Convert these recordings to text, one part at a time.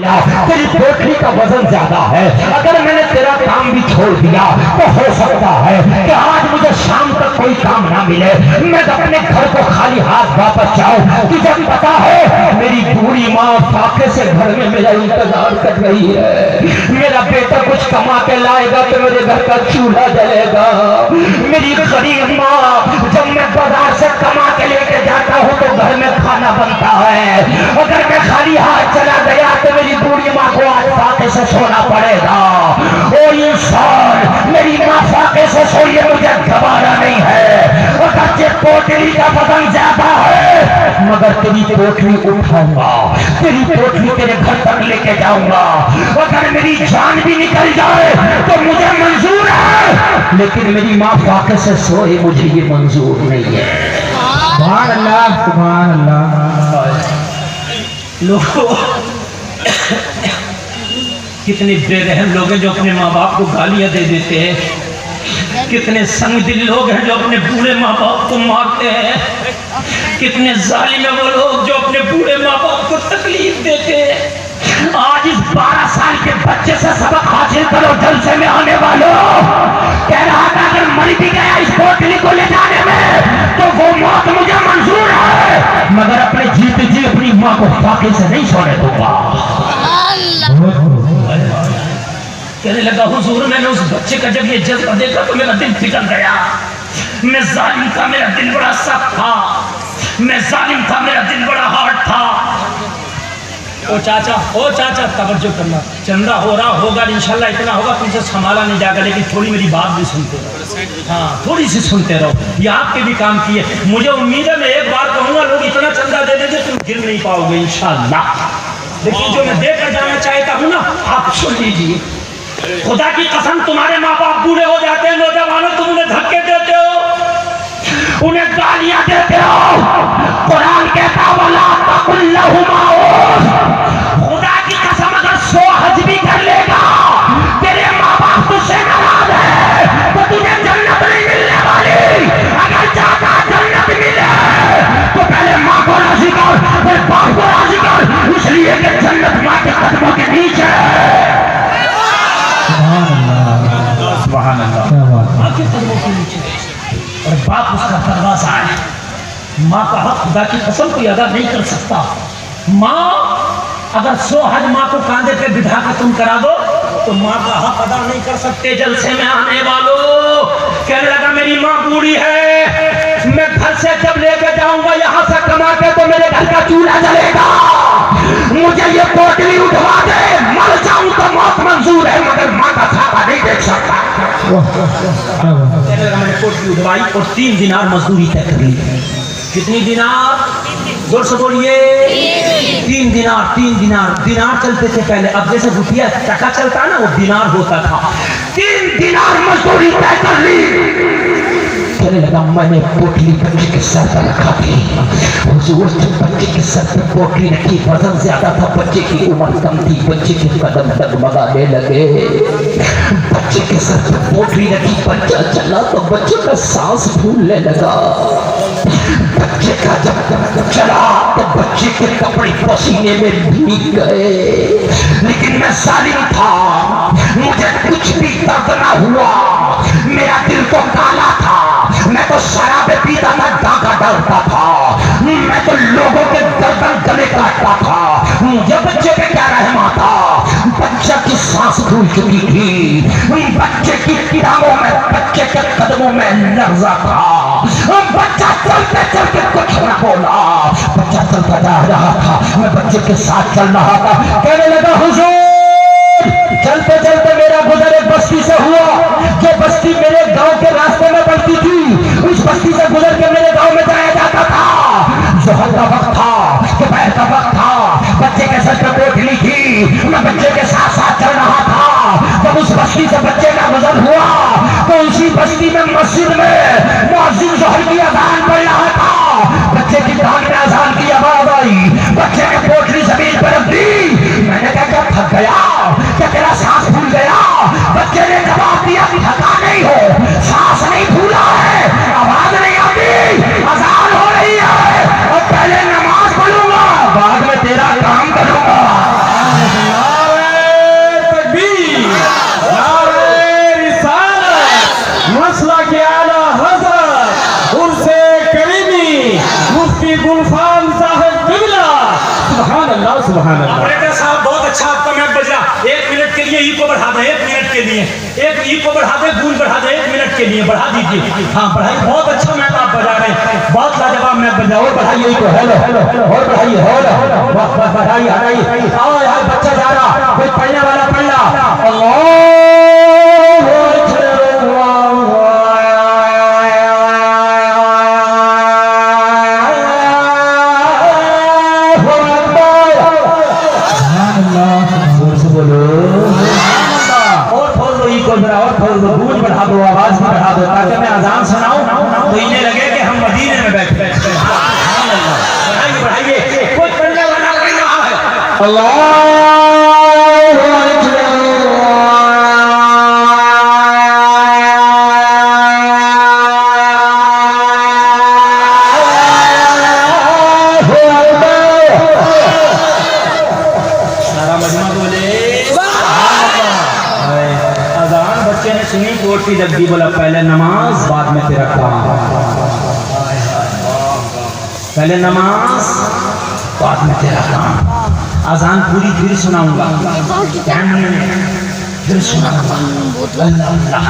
तेरी पोटली का वजन ज्यादा है। अगर मैंने तेरा काम भी छोड़ दिया तो हो सकता है कि आज मुझे शाम तक कोई काम ना मिले, मैं अपने घर को खाली हाथ वापस जाऊं। तुझे पता है मेरी बूढ़ी माँ फाके से घर में मेरा इंतजार कर रही है। मेरा बेटा कुछ कमा के लाएगा तो मेरे घर का चूल्हा जलेगा। मेरी गरीब माँ जब मैं बाजार से कमा के लेके जाता हूँ तो घर में खाना बनता है। अगर मैं खाली हाथ चला गया तो मेरी बूढ़ी माँ को आज फाके से सोना पड़ेगा। ओ इंसान, मेरी माँ फाके से सोइए, मुझे गवारा नहीं है। अगर पोटली का वजन ज्यादा है मगर तेरी पोटली उठाऊंगा, तेरी पोटली तेरे घर तक लेके जाऊंगा। अगर मेरी जान भी निकल जाए तो मुझे मंजूर है, लेकिन मेरी माँ फाके से सोए मुझे ये मंजूर नहीं है। सुभान अल्लाह, सुभान अल्लाह। लोगों कितने बेरहम लोग हैं जो अपने माँ बाप को गालियां दे देते हैं। कितने संगदिल लोग हैं जो अपने बूढ़े माँ बाप को मारते हैं। कितने जालिम है वो लोग जो अपने बूढ़े माँ बाप को तकलीफ देते हैं। आज इस 12 साल के बच्चे से सबक हासिल करो। जलसे में आने वालों, कह रहा था अगर मर भी गया इस पोटली को ले जाने में तो वो मौत मुझे मंजूर है, मगर अपने जीते जी अपनी माँ को फाके से नहीं सोने दूंगा। कहने लगा हुजूर, मैंने उस बच्चे का जब ये जज्बा देखा तो मेरा दिल पिघल गया। मैं जालिम था, मेरा दिल बड़ा सख्त था। मैं जालिम था, मेरा दिल बड़ा हार्ड था। ओ चाचा तवज्जो करना, चंदा हो रहा होगा इंशाल्लाह, इतना होगा तुमसे संभाला नहीं जाएगा, लेकिन थोड़ी मेरी बात भी सुनते रहो। हाँ, थोड़ी सी सुनते रहो। ये आपके भी काम किए। मुझे उम्मीद है मैं एक बार कहूँगा लोग इतना चंदा दे देंगे तुम गिर नहीं पाओगे इंशाल्लाह। लेकिन जो मैं देकर जाना चाहता हूँ ना, आप सुन लीजिए। खुदा की कसम, तुम्हारे माँ बाप बूढ़े हो जाते हैं, नौजवानों तुम उन्हें धक्के देते हो, उन्हें गालियां देते हो। कुरान कहता है वला तकुल्लहुमा खुदा की कसम अगर 100 हज भी कर लेगा, तेरे माँ बाप तुझसे नाराज है तो तुझे जन्नत नहीं मिलने वाली। अगर चाहता जन्नत मिले तो पहले माँ को राजी कर, फिर बाप को राजी कर, इसलिए कि जन्नत माँ के कदमों के नीचे है। सुभान अल्लाह। माँ के कदमों के नीचे और बाप उसका दरवाजा है। माँ का हक खुदा की कसम कोई अदा नहीं कर सकता। माँ अगर 100 हज माँ को कांधे पे बिठा के तुम करा दो तो माँ का हक अदा नहीं कर सकते। जलसे में आने वालों, कहने लगा मेरी माँ बूढ़ी है, मैं घर से जब लेके जाऊंगा यहाँ से कमा के तो मेरे घर का चूल्हा जलेगा। मुझे ये पोटली उठवा दे, मर जाऊं तो मौत मंजूर है, मगर माँ का साका नहीं देख सकता। मैंने पोटली उठवाई और 3 दिनार मजदूरी तय कर ली। कितनी दिनार? जोर से बोलिए। 3 दिनार। 3 दिनार। दिनार चलते थे पहले, अब जैसे रुपया टका चलता है ना, वो दिनार होता था। 3 दिनार मजदूरी तय कर ली। कहने लगा मैंने पोटली बच्चे के सर पर रखा थी। हुजूर जब बच्चे के सर पर पोटली रखी, वजन ज्यादा था, बच्चे की उम्र कम थी, बच्चे के कदम डगमगाने लगे। बच्चे के सर पर पोटली रखी, बच्चा चला तो बच्चे का सांस फूलने लगा। बच्चे का जब चला तो बच्चे के कपड़े पसीने में भीग गए, लेकिन मैं जालिम था, मुझे कुछ भी दर्द ना हुआ। मेरा दिल तो काला था, मैं तो शराब पीता था, डाका डालता था, मैं तो लोगों के गर्दन गले काटता था। मुझे बच्चे पे क्या रहम आता। बच्चा की सांस फूल चुकी थी, बच्चे की किताबों में, बच्चे के कदमों में लर्जा था। बच्चा चलते चलते कुछ न बोला, बच्चा चलता जा रहा था, मैं बच्चे के साथ चल रहा था। कहने लगा हुजूर, चलते चलते मेरा गुजर एक बस्ती से हुआ, जो बस्ती मेरे गांव के रास्ते में पड़ती थी। उस बस्ती से गुजर के मेरे गांव में जाया जाता था। जोहर का वक्त था, दोपहर का वक्त था, बच्चे के सर पे पोटली थी, मैं बच्चे के साथ साथ चल रहा था। जब उस बस्ती से बच्चे का गुजर हुआ तो उसी बस्ती में मस्जिद में मुअज्जिन जोहर की अज़ान पढ़ रहा था। बच्चे की कान में अज़ान की आवाज आई, बच्चे ने पोटली जमीन पर रख दी। मैंने कहा क्या थक गया, क्या तेरा सांस फूल गया? बच्चे ने जवाब दिया कि थका नहीं हो, सांस नहीं फूला है, आवाज नहीं आती, अज़ान हो रही है, और पहले नमाज पढ़ूंगा बाद में तेरा काम करूंगा। सुभान अल्लाह। ऑपरेटर साहब बहुत अच्छा आपका मैच बज रहा। 1 मिनट के लिए ई को बढ़ा दें, 1 मिनट के लिए एक ई को बढ़ा दें, गूंज बढ़ा दें, 1 मिनट के लिए बढ़ा दीजिए। हाँ बढ़ाइए, बहुत अच्छा मैच आप बजा रहे हैं, बहुत लाजवाब मैच बजा। और बढ़ाइए को, हेलो और बढ़ाइए, हेलो बस बढ़ाइए, हटाइए। आओ यार बच्चा जा रहा, कोई पढ़ने वाला पढ़ रहा। गूंज बढ़ा दो, आवाज भी बढ़ा दो, ताकि मैं अजान सुनाऊं तो इन्हें लगे कि हम मदीने में बैठे। बढ़ाइए बढ़ाइए, कोई पढ़ने वाला नहीं रहा है। अल्लाह कोटी जल्दी बोला, पहले नमाज बाद में तेरा काम, पहले नमाज बाद में तेरा काम। अजान पूरी फिर सुनाऊंगा, फिर सुनाऊंगा।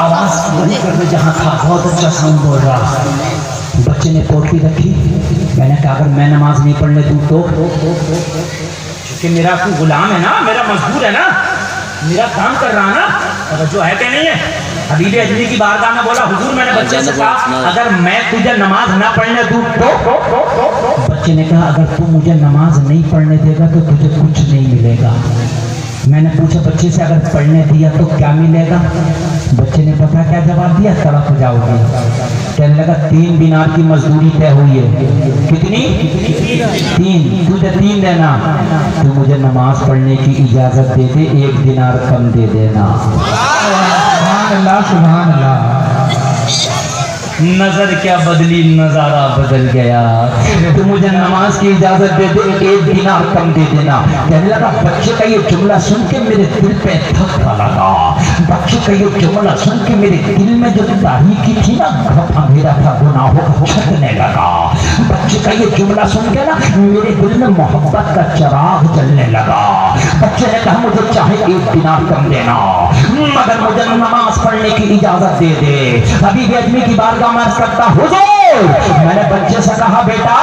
आवाज बंद कर दे जहाँ था, बहुत अच्छा साउंड बोल रहा। बच्चे ने पोटली रखी, मैंने कहा अगर मैं नमाज नहीं पढ़ने दूँ तो, क्योंकि मेरा कोई गुलाम है ना, मेरा मजबूर है ना, मेरा काम कर रहा ना, और जो है क्या नहीं है। हबीब अजमी की बारगाह में बोला, हुजूर मैंने बच्चे से कहा अगर मैं तुझे नमाज ना पढ़ने दूं तो? बच्चे ने कहा अगर तू मुझे नमाज नहीं पढ़ने देगा तो तुझे कुछ नहीं मिलेगा। मैंने पूछा बच्चे से अगर पढ़ने दिया तो क्या मिलेगा? बच्चे ने पता क्या जवाब दिया, तड़प जाओगे। कहने लगा 3 दिनार की मजदूरी तय हुई है। कितनी? 3। तुझे 3 देना, तू मुझे नमाज पढ़ने की इजाजत दे दे, 1 दिनार कम दे देना। सुभान अल्लाह, सुभान अल्लाह। नजर क्या बदली, नजारा बदल गया। तो मुझे नमाज की इजाजत दे दे, 1 दिनार कम दे देना। कहने लगा बच्चे का ये जुमला सुन के मेरे दिल पे धक्का लगा। बच्चे का ये जुमला सुन के मेरे दिल में जो तारीकी थी ना, घटा अंधेरा था, गुनाहों को छटने लगा। बच्चे का ये जुमला सुन के ना मेरे दिल में मोहब्बत का चिराग जलने लगा। बच्चे ने कहा मुझे चाहे 1 दिनार कम देना, मगर मुझे नमाज पढ़ने की इजाजत दे दे। अभी भी अजमी की बारगाह में अर्ज करता, हुजूर मैंने बच्चे से कहा बेटा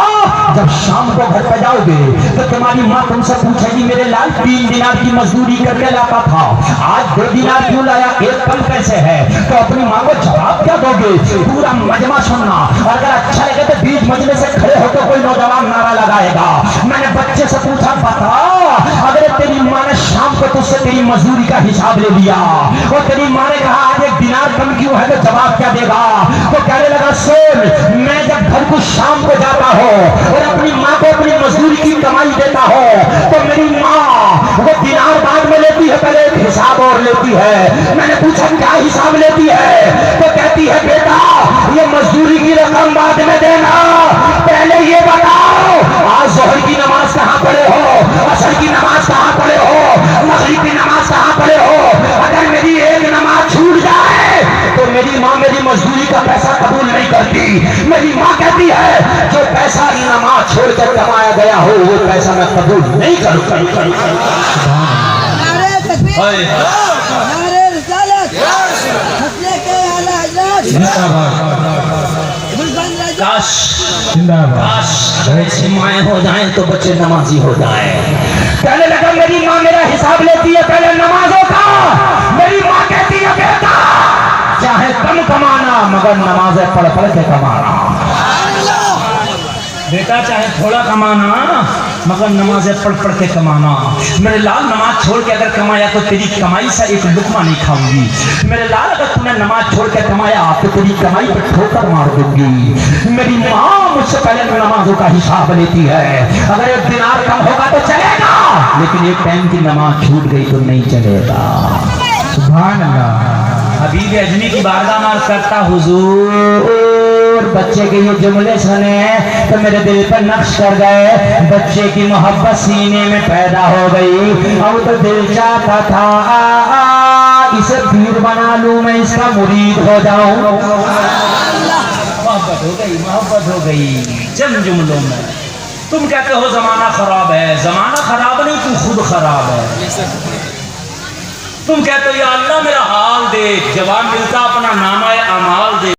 जब शाम को घर पे जाओगे तो तुम्हारी माँ तुमसे पूछेगी मेरे लाल 3 दिनार की मजदूरी करके लाता था, आज 2 दिनार क्यों लाया, 1 कम कैसे है? तो अपनी माँ को जवाब क्या दोगे? पूरा मजमा सुनना, और अगर अच्छा लगे तो बीच मजमे से खड़े होकर कोई नौजवान नारा लगाएगा। मैंने बच्चे से पूछा बता अगर तेरी माँ ने शाम को तुझसे तेरी मजदूरी का हिसाब ले लिया और तेरी माँ ने कहा आज 1 दिनार कम क्यों है, तो जवाब क्या देगा? तो कहने लगा सुन, मैं जब घर को शाम को जाता हूँ और अपनी माँ को अपनी मजदूरी की कमाई देता हूँ तो मेरी माँ वो दिनार बाद में लेती है, पहले एक हिसाब और लेती है। मैंने पूछा क्या हिसाब लेती है? तो कहती है बेटा ये मजदूरी की रकम बाद में देना, पहले ये बताओ आज जोहर की नमाज कहाँ पढ़े हो, असर की नमाज कहाँ पढ़े हो, मगरिब की नमाज कहाँ पढ़े हो? अगर मेरी एक नमाज छूट जाए तो मेरी माँ मेरी मजदूरी का पैसा कबूल नहीं करती। मेरी माँ कहती है जो पैसा नमाज छोड़कर कमाया गया हो वो पैसा मैं कबूल नहीं करूँगा। काश ऐसी माएँ हो जाएं तो बच्चे नमाजी हो जाएं। कहने लगा मेरी माँ मेरा हिसाब लेती है पहले नमाजों का। मेरी माँ कहती है बेटा चाहे कम कमाना मगर नमाजें पढ़ पढ़ के कमाना, बेटा चाहे थोड़ा कमाना मगर नमाजें पढ़ पढ़ के कमाना। मेरे लाल नमाज छोड़ के अगर कमाया तो तेरी कमाई से एक लुकमा नहीं खाऊंगी। मेरे लाल अगर तूने नमाज छोड़ के कमाया तो तेरी कमाई पर ठोकर मार दूंगी। मेरी माँ मुझसे पहले नमाजों का हिसाब लेती है। अगर 1 दिनार कम होगा तो चलेगा, लेकिन 1 टाइम की नमाज छूट गई तो नहीं चलेगा। सुभान अल्लाह। हबीब अजमी की बारगाह में अर्ज करता हुजूर बच्चे के ये जुमले सुने तो मेरे दिल पर नक्श कर गए। बच्चे की मोहब्बत सीने में पैदा हो गई। अब तो दिल चाहता था इसे पीर बना लूं, मैं इसका मुरीद हो जाऊं। मोहब्बत हो गई, मोहब्बत हो गई। चंद जुमलों में तुम कहते हो जमाना खराब है, जमाना खराब नहीं, तू खुद खराब है। तुम कहते हो या अल्लाह मेरा हाल देख, जवाब मिलता अपना नामा अमाल दे।